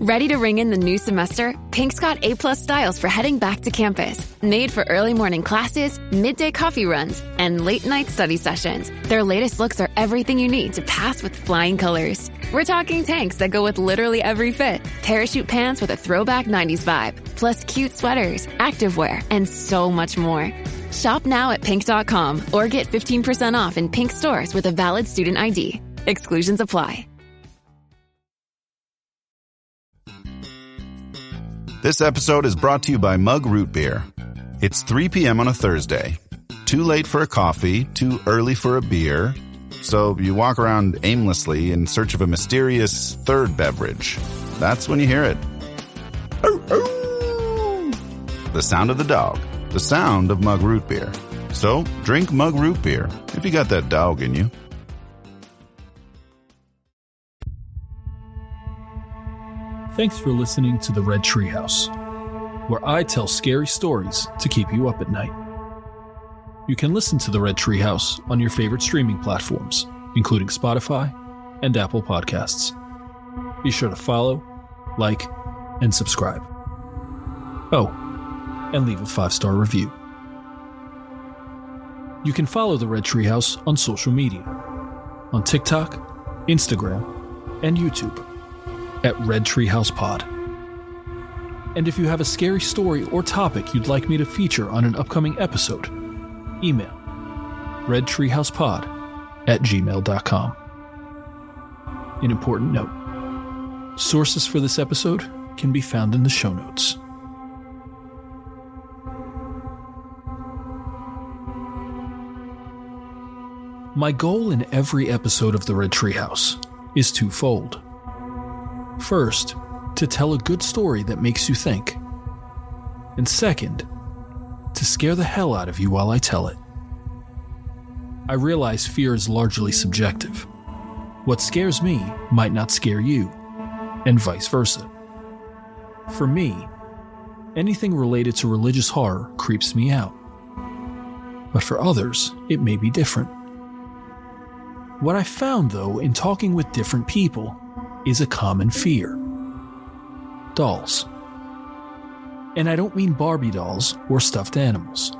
Ready to ring in the new semester? Pink's got A-plus styles for heading back to campus. Made for early morning classes, midday coffee runs, and late-night study sessions. Their latest looks are everything you need to pass with flying colors. We're talking tanks that go with literally every fit, parachute pants with a throwback 90s vibe, plus cute sweaters, activewear, and so much more. Shop now at pink.com or get 15% off in Pink stores with a valid student ID. Exclusions apply. This episode is brought to you by Mug Root Beer. It's 3 p.m. on a Thursday. Too late for a coffee, too early for a beer. So you walk around aimlessly in search of a mysterious third beverage. That's when you hear it. The sound of the dog. The sound of Mug Root Beer. So drink Mug Root Beer if you got that dog in you. Thanks for listening to the Red Treehouse, where I tell scary stories to keep you up at night. You can listen to the Red Treehouse on your favorite streaming platforms, including Spotify and Apple Podcasts. Be sure to follow, like, and subscribe. Oh, and leave a 5-star review. You can follow the Red Treehouse on social media, on TikTok, Instagram, and YouTube at Red Treehouse Pod. And if you have a scary story or topic you'd like me to feature on an upcoming episode, email redtreehousepod@gmail.com. An important note: sources for this episode can be found in the show notes. My goal in every episode of the Red Treehouse is twofold. First, to tell a good story that makes you think. And second, to scare the hell out of you while I tell it. I realize fear is largely subjective. What scares me might not scare you, and vice versa. For me, anything related to religious horror creeps me out. But for others, it may be different. What I found, though, in talking with different people is a common fear. Dolls. And I don't mean Barbie dolls or stuffed animals.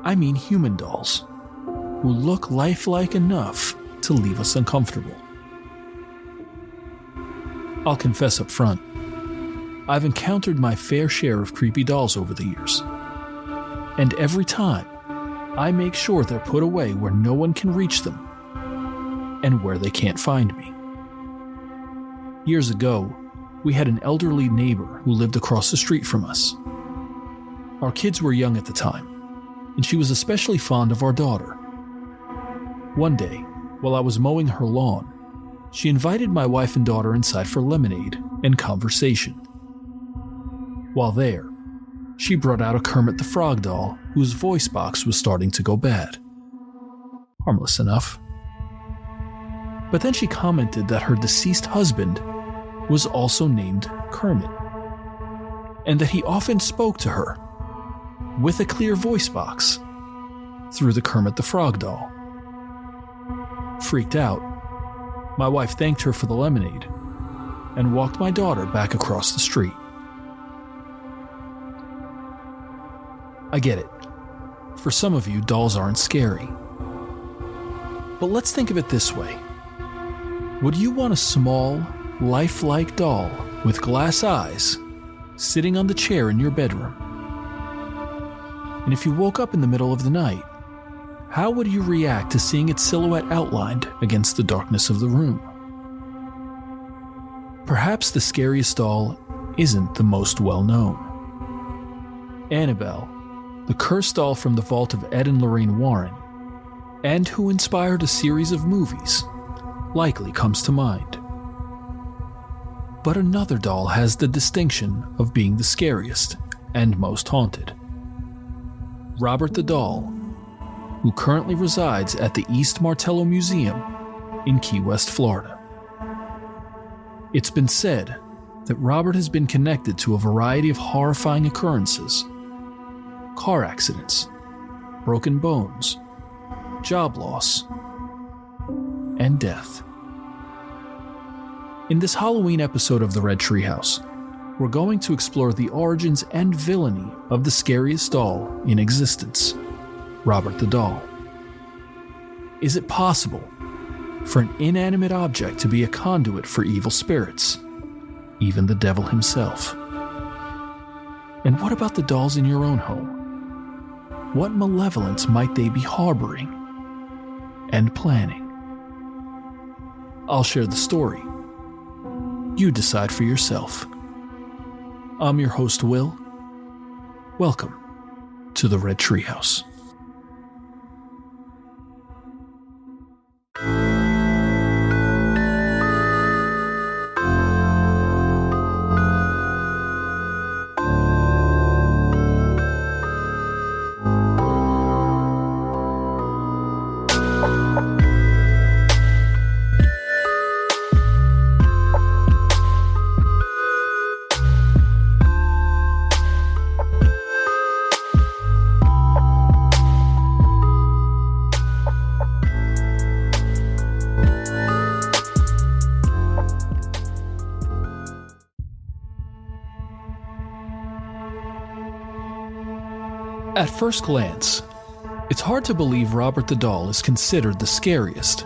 I mean human dolls, who look lifelike enough to leave us uncomfortable. I'll confess up front, I've encountered my fair share of creepy dolls over the years. And every time, I make sure they're put away where no one can reach them, and where they can't find me. Years ago, we had an elderly neighbor who lived across the street from us. Our kids were young at the time, and she was especially fond of our daughter. One day, while I was mowing her lawn, she invited my wife and daughter inside for lemonade and conversation. While there, she brought out a Kermit the Frog doll whose voice box was starting to go bad. Harmless enough. But then she commented that her deceased husband was also named Kermit, and that he often spoke to her, with a clear voice box, through the Kermit the Frog doll. Freaked out, my wife thanked her for the lemonade, and walked my daughter back across the street. I get it. For some of you, dolls aren't scary. But let's think of it this way. Would you want a small, lifelike doll with glass eyes sitting on the chair in your bedroom? And if you woke up in the middle of the night, how would you react to seeing its silhouette outlined against the darkness of the room? Perhaps the scariest doll isn't the most well-known. Annabelle, the cursed doll from the vault of Ed and Lorraine Warren, and who inspired a series of movies, likely comes to mind. But another doll has the distinction of being the scariest and most haunted. Robert the Doll, who currently resides at the East Martello Museum in Key West, Florida. It's been said that Robert has been connected to a variety of horrifying occurrences: car accidents, broken bones, job loss, and death. In this Halloween episode of the Red Treehouse, we're going to explore the origins and villainy of the scariest doll in existence, Robert the Doll. Is it possible for an inanimate object to be a conduit for evil spirits, even the devil himself? And what about the dolls in your own home? What malevolence might they be harboring and planning? I'll share the story. You decide for yourself. I'm your host, Will. Welcome to the Red Treehouse. At first glance, it's hard to believe Robert the Doll is considered the scariest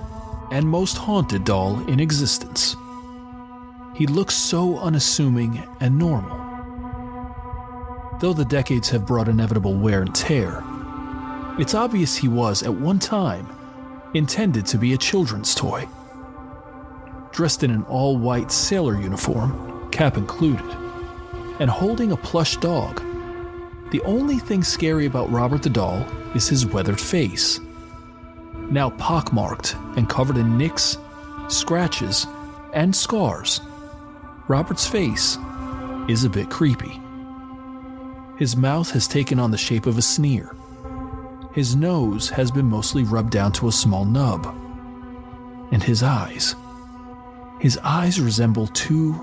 and most haunted doll in existence. He looks so unassuming and normal. Though the decades have brought inevitable wear and tear, it's obvious he was, at one time, intended to be a children's toy. Dressed in an all-white sailor uniform, cap included, and holding a plush dog, the only thing scary about Robert the Doll is his weathered face. Now pockmarked and covered in nicks, scratches, and scars, Robert's face is a bit creepy. His mouth has taken on the shape of a sneer. His nose has been mostly rubbed down to a small nub. And his eyes resemble two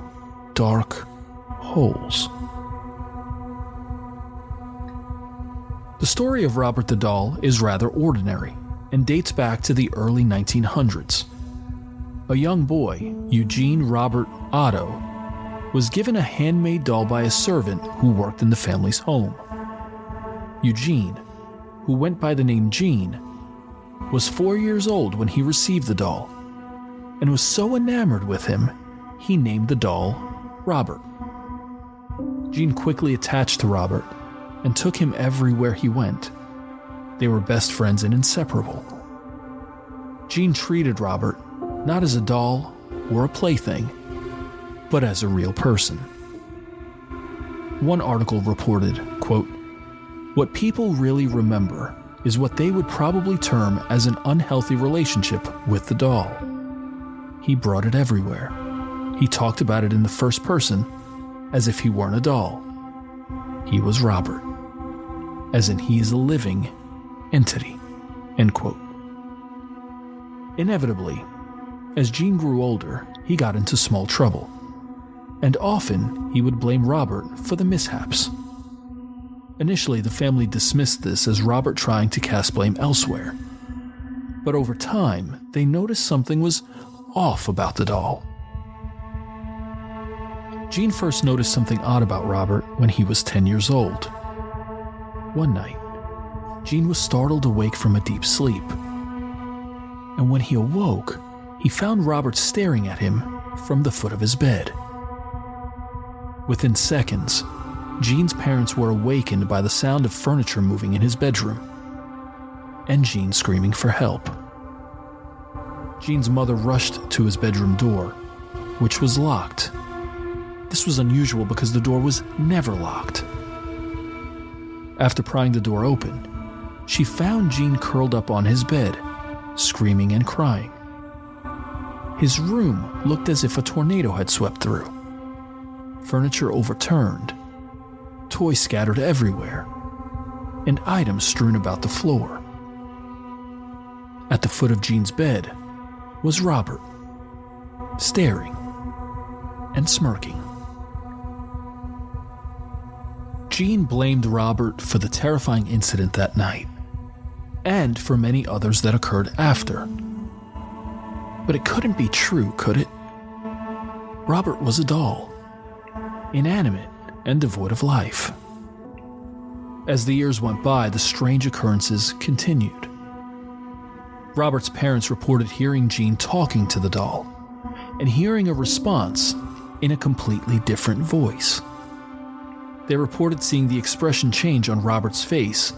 dark holes. The story of Robert the Doll is rather ordinary and dates back to the early 1900s. A young boy, Eugene Robert Otto, was given a handmade doll by a servant who worked in the family's home. Eugene, who went by the name Gene, was 4 years old when he received the doll, and was so enamored with him, he named the doll Robert. Gene quickly attached to Robert and took him everywhere he went. They were best friends and inseparable. Gene treated Robert not as a doll or a plaything, but as a real person. One article reported, quote, "What people really remember is what they would probably term as an unhealthy relationship with the doll. He brought it everywhere. He talked about it in the first person as if he weren't a doll. He was Robert, as in he is a living entity," end quote. Inevitably, as Gene grew older, he got into small trouble, and often he would blame Robert for the mishaps. Initially, the family dismissed this as Robert trying to cast blame elsewhere, but over time, they noticed something was off about the doll. Gene first noticed something odd about Robert when he was 10 years old. One night, Gene was startled awake from a deep sleep. And when he awoke, he found Robert staring at him from the foot of his bed. Within seconds, Gene's parents were awakened by the sound of furniture moving in his bedroom, and Gene screaming for help. Gene's mother rushed to his bedroom door, which was locked. This was unusual because the door was never locked. After prying the door open, she found Gene curled up on his bed, screaming and crying. His room looked as if a tornado had swept through. Furniture overturned, toys scattered everywhere, and items strewn about the floor. At the foot of Gene's bed was Robert, staring and smirking. Gene blamed Robert for the terrifying incident that night, and for many others that occurred after. But it couldn't be true, could it? Robert was a doll, inanimate and devoid of life. As the years went by, the strange occurrences continued. Robert's parents reported hearing Jean talking to the doll and hearing a response in a completely different voice. They reported seeing the expression change on Robert's face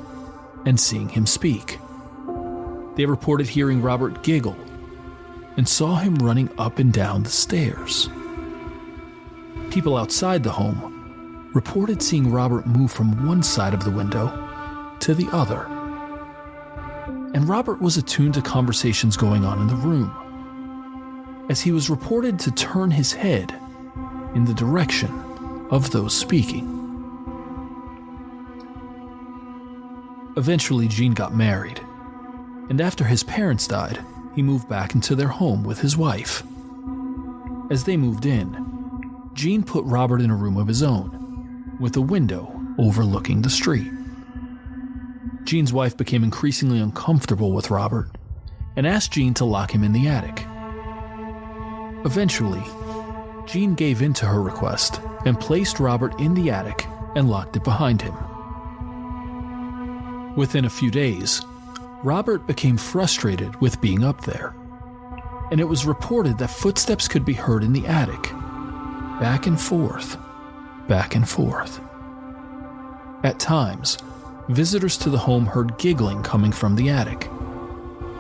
and seeing him speak. They reported hearing Robert giggle and saw him running up and down the stairs. People outside the home reported seeing Robert move from one side of the window to the other. And Robert was attuned to conversations going on in the room, as he was reported to turn his head in the direction of those speaking. Eventually, Jean got married, and after his parents died, he moved back into their home with his wife. As they moved in, Jean put Robert in a room of his own, with a window overlooking the street. Jean's wife became increasingly uncomfortable with Robert and asked Jean to lock him in the attic. Eventually, Jean gave in to her request and placed Robert in the attic and locked it behind him. Within a few days, Robert became frustrated with being up there, and it was reported that footsteps could be heard in the attic, back and forth, back and forth. At times, visitors to the home heard giggling coming from the attic,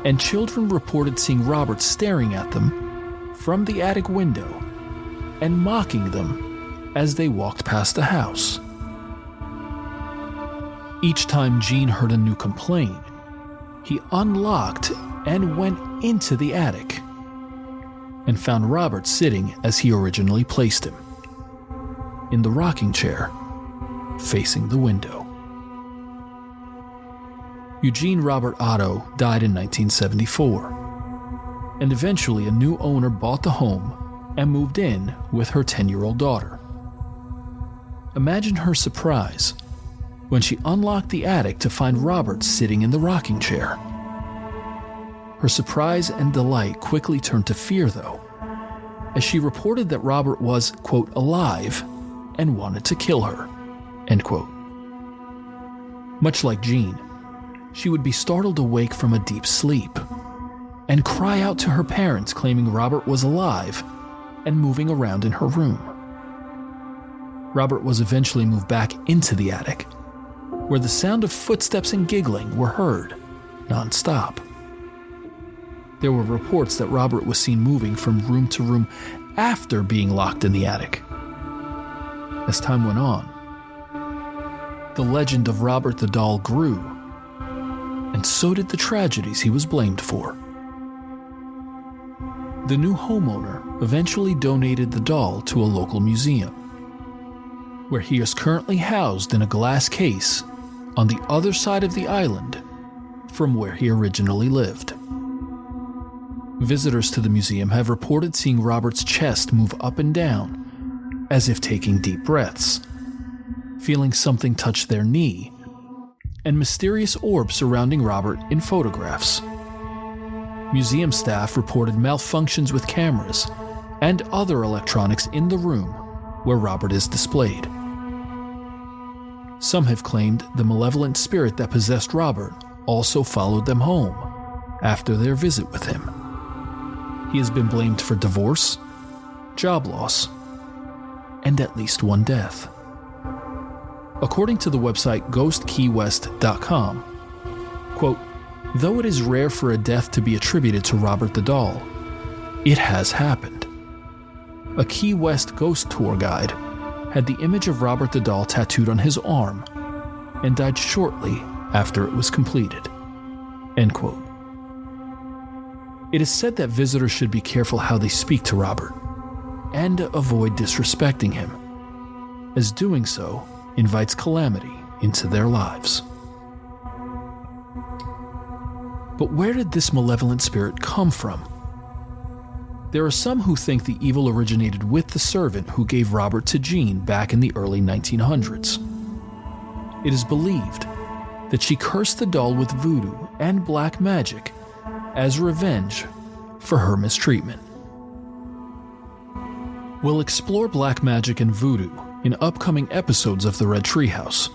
and children reported seeing Robert staring at them from the attic window and mocking them as they walked past the house. Each time Jean heard a new complaint, he unlocked and went into the attic and found Robert sitting as he originally placed him, in the rocking chair facing the window. Eugene Robert Otto died in 1974, and eventually a new owner bought the home and moved in with her 10-year-old daughter. Imagine her surprise when she unlocked the attic to find Robert sitting in the rocking chair. Her surprise and delight quickly turned to fear, though, as she reported that Robert was, quote, alive and wanted to kill her, end quote. Much like Jean, she would be startled awake from a deep sleep and cry out to her parents, claiming Robert was alive and moving around in her room. Robert was eventually moved back into the attic, where the sound of footsteps and giggling were heard non-stop. There were reports that Robert was seen moving from room to room after being locked in the attic. As time went on, the legend of Robert the doll grew, and so did the tragedies he was blamed for. The new homeowner eventually donated the doll to a local museum, where he is currently housed in a glass case on the other side of the island from where he originally lived. Visitors to the museum have reported seeing Robert's chest move up and down as if taking deep breaths, feeling something touch their knee, and mysterious orbs surrounding Robert in photographs. Museum staff reported malfunctions with cameras and other electronics in the room where Robert is displayed. Some have claimed the malevolent spirit that possessed Robert also followed them home after their visit with him. He has been blamed for divorce, job loss, and at least one death. According to the website ghostkeywest.com, quote, though it is rare for a death to be attributed to Robert the doll, it has happened. A Key West ghost tour guide had the image of Robert the doll tattooed on his arm and died shortly after it was completed, end quote. It is said that visitors should be careful how they speak to Robert and avoid disrespecting him, as doing so invites calamity into their lives. But where did this malevolent spirit come from? There are some who think the evil originated with the servant who gave Robert to Jean back in the early 1900s. It is believed that she cursed the doll with voodoo and black magic as revenge for her mistreatment. We'll explore black magic and voodoo in upcoming episodes of the Red Treehouse.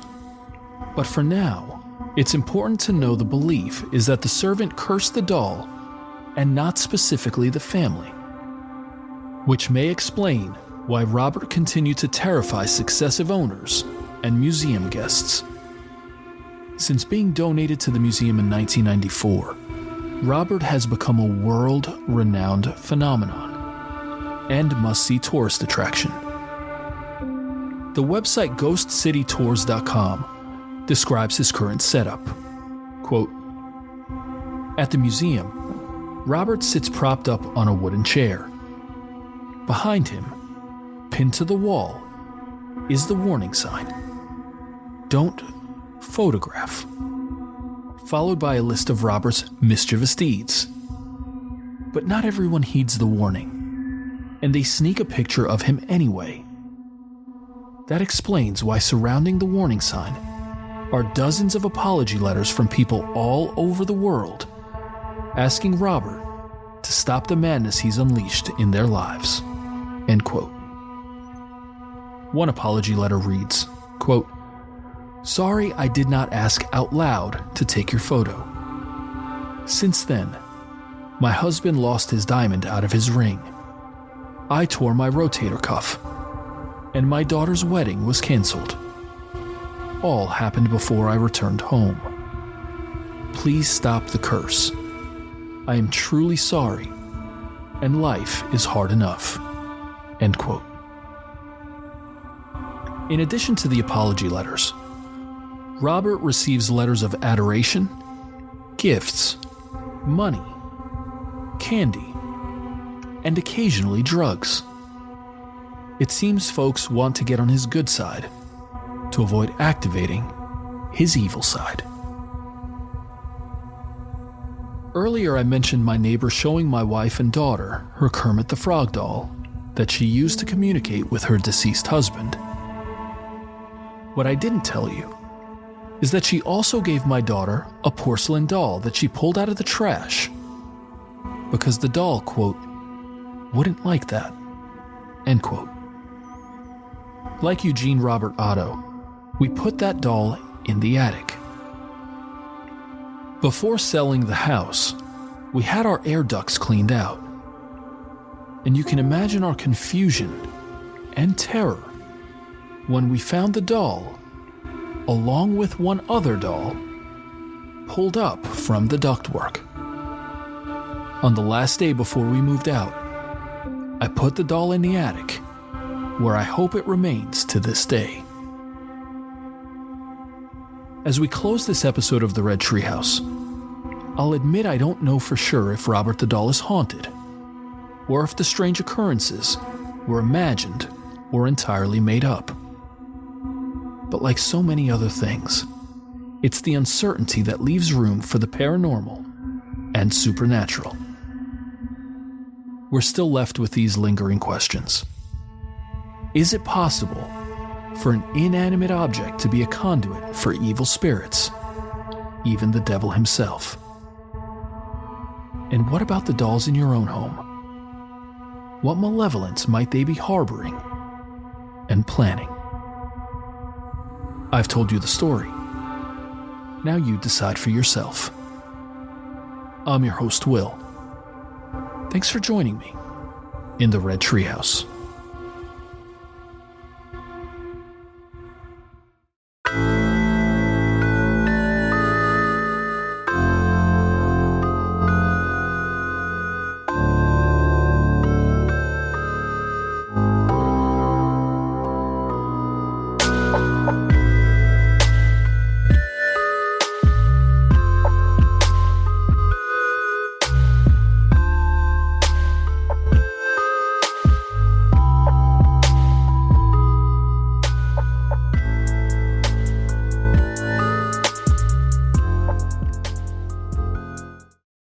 But for now, it's important to know the belief is that the servant cursed the doll and not specifically the family, which may explain why Robert continued to terrify successive owners and museum guests. Since being donated to the museum in 1994, Robert has become a world-renowned phenomenon and must-see tourist attraction. The website GhostCityTours.com describes his current setup. Quote, "At the museum, Robert sits propped up on a wooden chair. Behind him, pinned to the wall, is the warning sign, 'Don't photograph,' followed by a list of Robert's mischievous deeds. But not everyone heeds the warning, and they sneak a picture of him anyway. That explains why surrounding the warning sign are dozens of apology letters from people all over the world asking Robert to stop the madness he's unleashed in their lives." End quote. One apology letter reads, quote, "Sorry I did not ask out loud to take your photo. Since then, my husband lost his diamond out of his ring. I tore my rotator cuff, and my daughter's wedding was canceled. All happened before I returned home. Please stop the curse. I am truly sorry, and life is hard enough." End quote. In addition to the apology letters, Robert receives letters of adoration, gifts, money, candy, and occasionally drugs. It seems folks want to get on his good side to avoid activating his evil side. Earlier I mentioned my neighbor showing my wife and daughter her Kermit the Frog doll that she used to communicate with her deceased husband. What I didn't tell you is that she also gave my daughter a porcelain doll that she pulled out of the trash because the doll, quote, "wouldn't like that," end quote. Like Eugene Robert Otto, we put that doll in the attic. Before selling the house, we had our air ducts cleaned out. And you can imagine our confusion and terror when we found the doll, along with one other doll, pulled up from the ductwork. On the last day before we moved out, I put the doll in the attic, where I hope it remains to this day. As we close this episode of the Red Treehouse, I'll admit I don't know for sure if Robert the doll is haunted, or if the strange occurrences were imagined or entirely made up. But like so many other things, it's the uncertainty that leaves room for the paranormal and supernatural. We're still left with these lingering questions. Is it possible for an inanimate object to be a conduit for evil spirits, even the devil himself? And what about the dolls in your own home? What malevolence might they be harboring and planning? I've told you the story. Now you decide for yourself. I'm your host, Will. Thanks for joining me in the Red Treehouse.